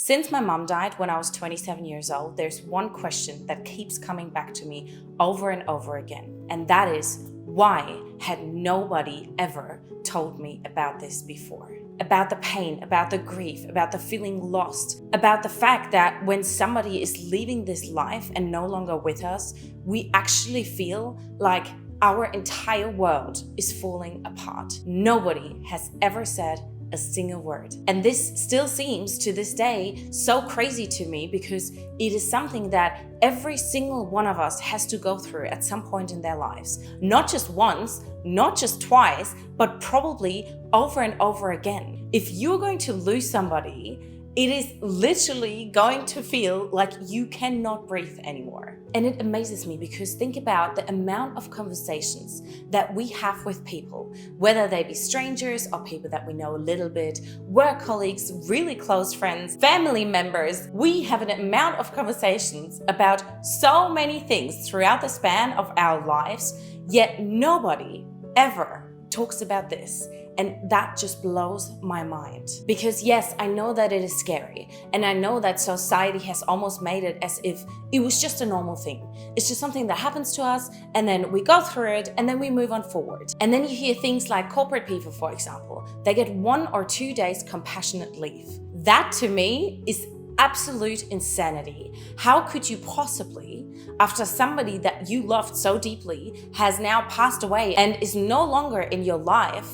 Since my mom died when I was 27 years old, there's one question that keeps coming back to me over and over again. And that is, why had nobody ever told me about this before? About the pain, about the grief, about the feeling lost, about the fact that when somebody is leaving this life and no longer with us, we actually feel like our entire world is falling apart. Nobody has ever said a single word. And this still seems to this day so crazy to me because it is something that every single one of us has to go through at some point in their lives. Not just once, not just twice, but probably over and over again. If you're going to lose somebody, it is literally going to feel like you cannot breathe anymore. And it amazes me because think about the amount of conversations that we have with people, whether they be strangers or people that we know a little bit, work colleagues, really close friends, family members. We have an amount of conversations about so many things throughout the span of our lives, yet nobody ever talks about this. And that just blows my mind. Because yes, I know that it is scary. And I know that society has almost made it as if it was just a normal thing. It's just something that happens to us and then we go through it and then we move on forward. And then you hear things like corporate people, for example, they get 1 or 2 days compassionate leave. That to me is absolute insanity. How could you possibly, after somebody that you loved so deeply has now passed away and is no longer in your life,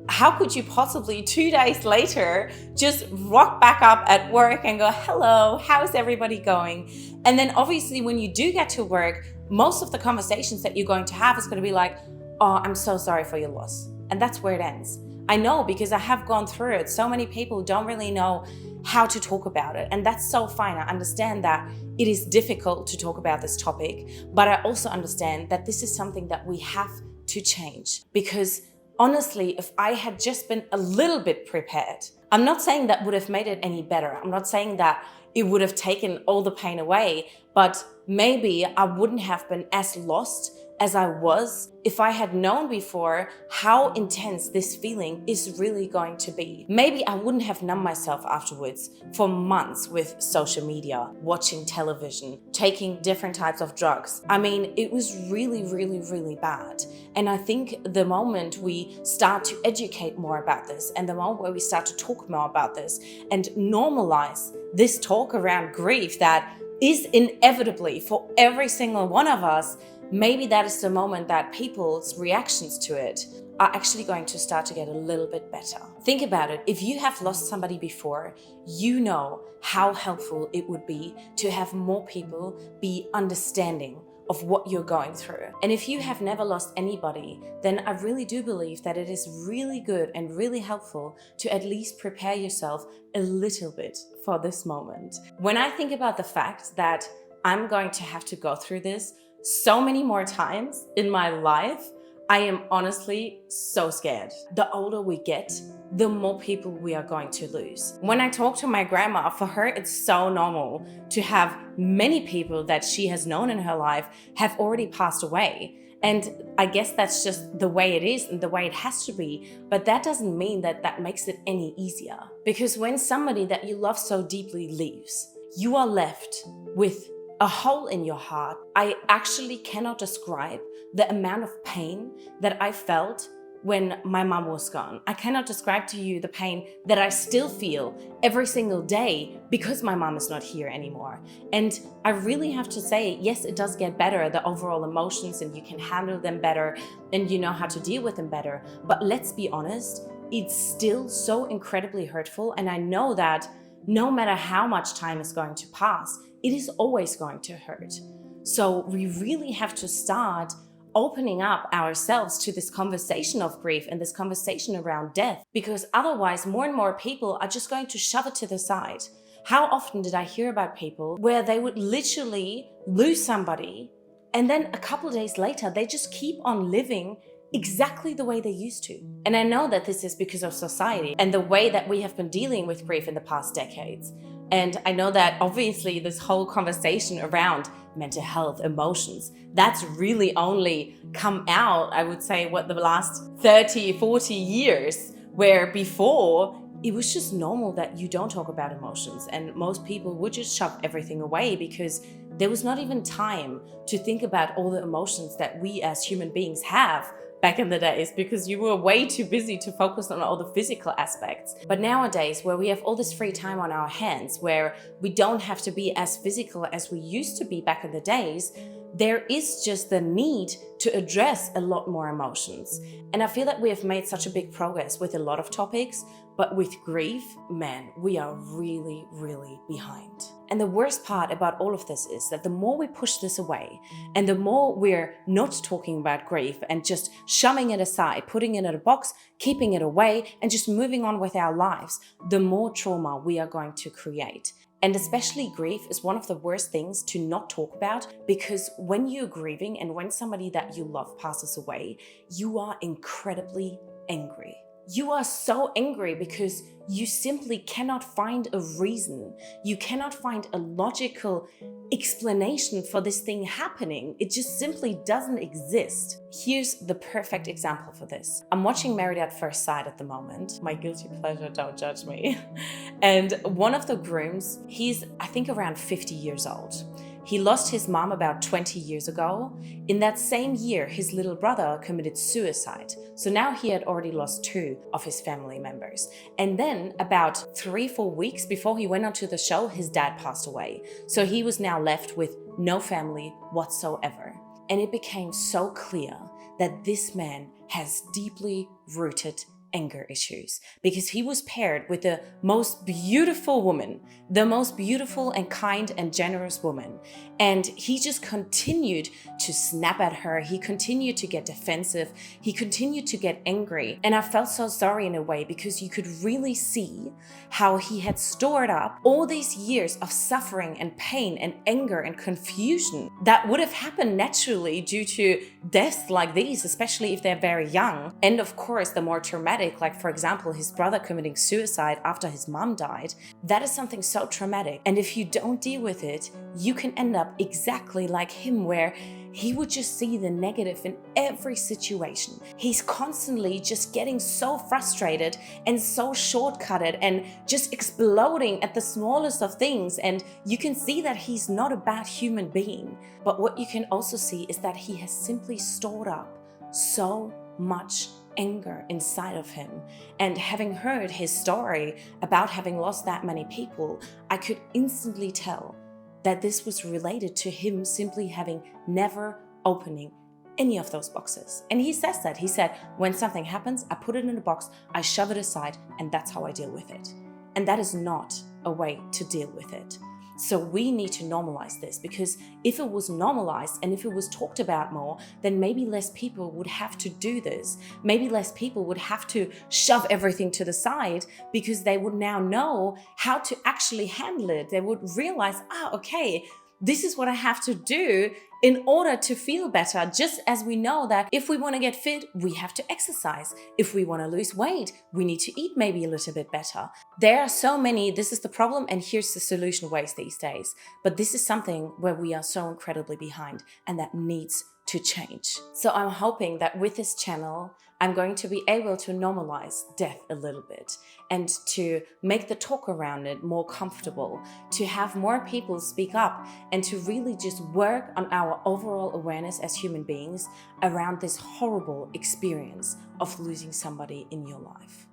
how could you possibly 2 days later just rock back up at work and go, hello, how's everybody going? And then obviously when you do get to work, most of the conversations that you're going to have is going to be like, oh, I'm so sorry for your loss. And that's where it ends. I know because I have gone through it. So many people don't really know how to talk about it. And that's so fine. I understand that it is difficult to talk about this topic, but I also understand that this is something that we have to change. Because honestly, if I had just been a little bit prepared, I'm not saying that would have made it any better. I'm not saying that it would have taken all the pain away, but maybe I wouldn't have been as lost as I was if I had known before how intense this feeling is really going to be. Maybe I wouldn't have numbed myself afterwards for months with social media, watching television, taking different types of drugs. I mean, it was really, really, really bad. And I think the moment we start to educate more about this and the moment where we start to talk more about this and normalize this talk around grief that is inevitably for every single one of us, maybe that is the moment that people's reactions to it are actually going to start to get a little bit better. Think about it. If you have lost somebody before, you know how helpful it would be to have more people be understanding of what you're going through. And if you have never lost anybody, then I really do believe that it is really good and really helpful to at least prepare yourself a little bit for this moment. When I think about the fact that I'm going to have to go through this so many more times in my life, I am honestly so scared. The older we get, the more people we are going to lose. When I talk to my grandma, for her, it's so normal to have many people that she has known in her life have already passed away. And I guess that's just the way it is and the way it has to be. But that doesn't mean that that makes it any easier. Because when somebody that you love so deeply leaves, you are left with a hole in your heart. I actually cannot describe the amount of pain that I felt when my mom was gone. I cannot describe to you the pain that I still feel every single day because my mom is not here anymore. And I really have to say, yes, it does get better, the overall emotions, and you can handle them better and you know how to deal with them better. But let's be honest, it's still so incredibly hurtful. And I know that no matter how much time is going to pass, it is always going to hurt. So we really have to start opening up ourselves to this conversation of grief and this conversation around death, because otherwise more and more people are just going to shove it to the side. How often did I hear about people where they would literally lose somebody and then a couple of days later they just keep on living exactly the way they used to? And I know that this is because of society and the way that we have been dealing with grief in the past decades. And I know that obviously this whole conversation around mental health, emotions, that's really only come out, I would say, the last 30, 40 years, where before it was just normal that you don't talk about emotions, and most people would just shove everything away because there was not even time to think about all the emotions that we as human beings have back in the days, because you were way too busy to focus on all the physical aspects. But nowadays, where we have all this free time on our hands, where we don't have to be as physical as we used to be back in the days, there is just the need to address a lot more emotions. And I feel that we have made such a big progress with a lot of topics, but with grief, man, we are really, really behind. And the worst part about all of this is that the more we push this away, and the more we're not talking about grief and just shoving it aside, putting it in a box, keeping it away, and just moving on with our lives, the more trauma we are going to create. And especially grief is one of the worst things to not talk about, because when you're grieving and when somebody that you love passes away, you are incredibly angry. You are so angry because you simply cannot find a reason. You cannot find a logical explanation for this thing happening. It just simply doesn't exist. Here's the perfect example for this. I'm watching Married at First Sight at the moment. My guilty pleasure, don't judge me. And one of the grooms, he's I think around 50 years old. He lost his mom about 20 years ago. In that same year, his little brother committed suicide. So now he had already lost 2 of his family members. And then about 3-4 weeks before he went onto the show, his dad passed away. So he was now left with no family whatsoever. And it became so clear that this man has deeply rooted anger issues, because he was paired with the most beautiful woman, the most beautiful and kind and generous woman. And he just continued to snap at her. He continued to get defensive. He continued to get angry. And I felt so sorry in a way, because you could really see how he had stored up all these years of suffering and pain and anger and confusion that would have happened naturally due to deaths like these, especially if they're very young. And of course, the more traumatic, like for example, his brother committing suicide after his mom died, that is something so traumatic. And if you don't deal with it, you can end up exactly like him, where he would just see the negative in every situation. He's constantly just getting so frustrated and so shortcutted and just exploding at the smallest of things. And you can see that he's not a bad human being. But what you can also see is that he has simply stored up so much anger inside of him. And having heard his story about having lost that many people, I could instantly tell that this was related to him simply having never opening any of those boxes. And he says that. He said, when something happens, I put it in a box, I shove it aside, and that's how I deal with it. And that is not a way to deal with it. So we need to normalize this, because if it was normalized and if it was talked about more, then maybe less people would have to do this. Maybe less people would have to shove everything to the side, because they would now know how to actually handle it. They would realize, okay, this is what I have to do in order to feel better. Just as we know that if we want to get fit, we have to exercise. If we want to lose weight, we need to eat maybe a little bit better. There are so many, this is the problem and here's the solution ways these days. But this is something where we are so incredibly behind, and that needs to change. So I'm hoping that with this channel, I'm going to be able to normalize death a little bit and to make the talk around it more comfortable, to have more people speak up, and to really just work on our overall awareness as human beings around this horrible experience of losing somebody in your life.